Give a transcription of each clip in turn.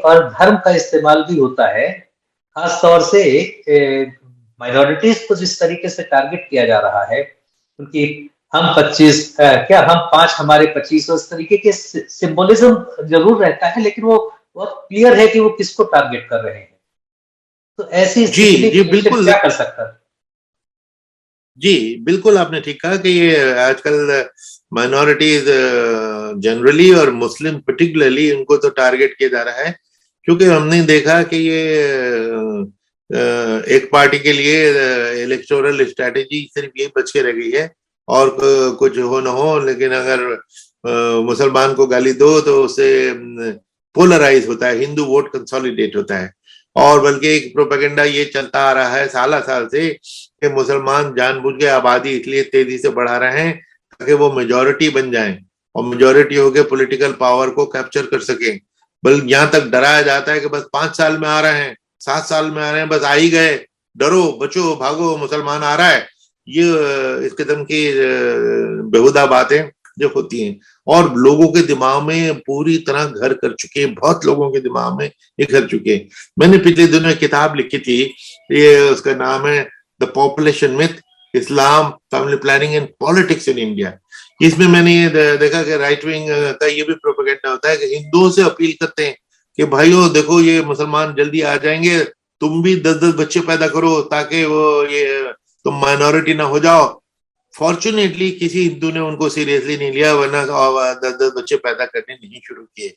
और धर्म का इस्तेमाल भी होता है। खास तौर से माइनॉरिटीज को जिस तरीके से टारगेट किया जा रहा है, उनकी हम 25 क्या हम 5 हमारे 25, इस तरीके के सिंबोलिज्म जरूर रहता है, लेकिन वो बहुत क्लियर है कि वो किसको टारगेट कर रहे हैं। तो ऐसी जी स्थिति में जी कमीशन बिल्कुल। क्या कर सकता है? जी बिल्कुल, आपने ठीक कहा कि ये आजकल माइनॉरिटीज जनरली और मुस्लिम पर्टिकुलरली उनको तो टारगेट किया जा रहा है, क्योंकि हमने देखा कि ये एक पार्टी के लिए इलेक्टोरल स्ट्रेटेजी सिर्फ ये बच के रह गई है, और कुछ हो न हो, लेकिन अगर मुसलमान को गाली दो तो उससे पोलराइज होता है, हिंदू वोट कंसोलिडेट होता है। और बल्कि एक प्रोपेगेंडा ये चलता आ रहा है साल से कि मुसलमान जानबूझ के आबादी इसलिए तेजी से बढ़ा रहे हैं ताकि वो मेजॉरिटी बन जाएं और मेजॉरिटी होकर पॉलिटिकल पावर को कैप्चर कर सके। बल्कि यहाँ तक डराया जाता है कि बस 5 साल में आ रहे हैं, 7 साल में आ रहे हैं, बस आ ही गए, डरो बचो भागो, मुसलमान आ रहा है। ये इस किस्म की बेहुदा बातें जो होती हैं और लोगों के दिमाग में पूरी तरह घर कर चुके हैं, बहुत लोगों के दिमाग में ये कर चुके हैं। मैंने पिछले दिनों एक किताब लिखी थी, ये उसका नाम है the population myth, Islam, family planning and politics in India. इसमें मैंने ये देखा कि राइट विंग का ये भी प्रोपेगेंडा होता है कि हिंदुओं से अपील करते हैं कि भाइयों देखो ये मुसलमान जल्दी आ जाएंगे, तुम भी 10-10 बच्चे पैदा करो ताकि वो ये तुम माइनॉरिटी ना हो जाओ। फॉर्चुनेटली किसी हिंदू ने उनको सीरियसली नहीं लिया, वरना 10-10 बच्चे पैदा करने नहीं शुरू किए।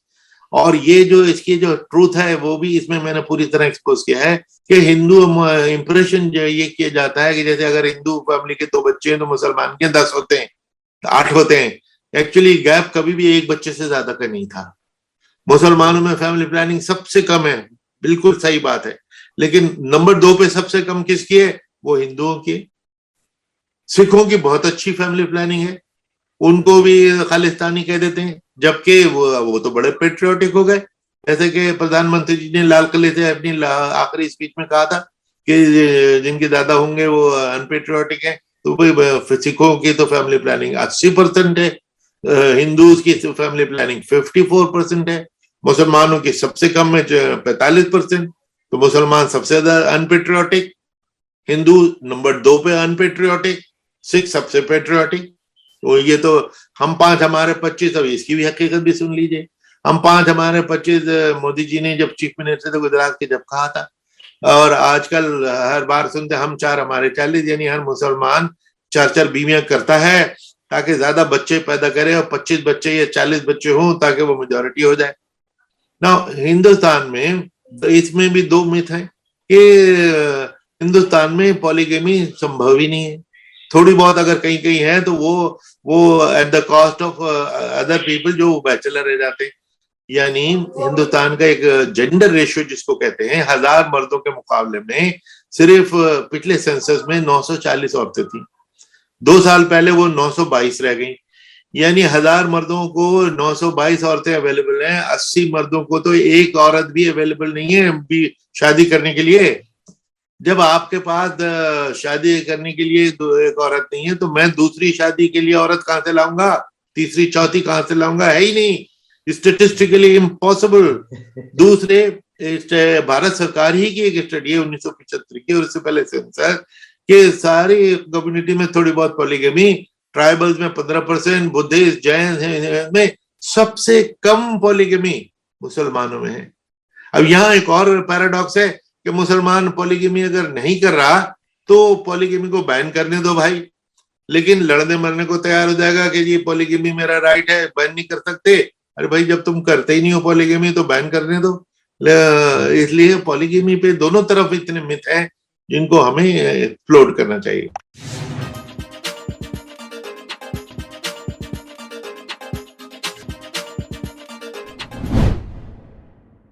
और ये जो इसकी जो ट्रूथ है वो भी इसमें मैंने पूरी तरह एक्सपोज किया है कि हिंदू इंप्रेशन जो ये किया जाता है कि जैसे अगर हिंदू फैमिली के 2 बच्चे हैं तो मुसलमान के 10 होते हैं, 8 होते हैं। एक्चुअली गैप कभी भी एक बच्चे से ज्यादा का नहीं था। मुसलमानों में फैमिली प्लानिंग सबसे कम है, बिल्कुल सही बात है, लेकिन नंबर 2 पे सबसे कम किसकी है? वो हिंदुओं की। सिखों की बहुत अच्छी फैमिली प्लानिंग है, उनको भी खालिस्तानी कह देते हैं, जबकि वो तो बड़े पेट्रियोटिक हो गए। जैसे कि प्रधानमंत्री जी ने लाल किले से अपनी आखिरी स्पीच में कहा था कि जिनके दादा होंगे वो अनपेट्रियोटिक है। तो सिखों की तो फैमिली प्लानिंग 80% है, हिंदूज की फैमिली प्लानिंग 54% है, मुसलमानों की सबसे कम है 45%। तो मुसलमान सबसे ज्यादा अनपेट्रियोटिक, हिंदू नंबर 2 पे अनपेट्रियोटिक, सिख सबसे पेट्रियोटिक। तो ये तो हम 5 हमारे 25, अब इसकी भी हकीकत भी सुन लीजिए। हम 5 हमारे 25 मोदी जी ने जब चीफ मिनिस्टर थे गुजरात के जब कहा था, और आजकल हर बार सुनते हम 4 हमारे 40, यानी हर मुसलमान 4-4 बीवियां करता है ताकि ज्यादा बच्चे पैदा करे और 25 बच्चे या 40 बच्चे हों ताकि वो मेजोरिटी हो जाए ना। हिंदुस्तान में तो इसमें भी 2 मिथ हैं कि हिंदुस्तान में पॉलीगेमी संभव ही नहीं है। थोड़ी बहुत अगर कहीं कहीं है तो वो at the cost of other people जो बैचलर रह जाते हैं। यानी हिंदुस्तान का एक जेंडर रेशियो जिसको कहते हैं, 1000 मर्दों के मुकाबले में सिर्फ पिछले सेंसस में 940 औरतें थी। 2 साल पहले वो 922 रह गई। यानी 1000 मर्दों को 922 औरतें अवेलेबल हैं, 80 मर्दों को तो एक औरत भी अवेलेबल नहीं है भी शादी करने के लिए। जब आपके पास शादी करने के लिए एक औरत नहीं है तो मैं दूसरी शादी के लिए औरत कहां से लाऊंगा? तीसरी चौथी कहां से लाऊंगा? है ही नहीं, स्टेटिस्टिकली इम्पॉसिबल। दूसरे भारत सरकार ही की एक स्टडी है 1975 की, और इससे पहले सेंसर कि सारी कम्युनिटी में थोड़ी बहुत पॉलीगमी, ट्राइबल्स में 15%, बुद्धिस्ट जैन में सबसे कम पॉलीगमी मुसलमानों में है। अब यहाँ एक और पैराडॉक्स है कि मुसलमान पॉलीगमी अगर नहीं कर रहा तो पॉलीगमी को बैन करने दो भाई, लेकिन लड़ने मरने को तैयार हो जाएगा कि ये पॉलीगमी मेरा राइट है, बैन नहीं कर सकते। अरे भाई जब तुम करते ही नहीं हो पॉलीगमी तो बैन करने दो। इसलिए पॉलीगमी पे दोनों तरफ इतने मिथ हैं जिनको हमें एक्सप्लोर करना चाहिए।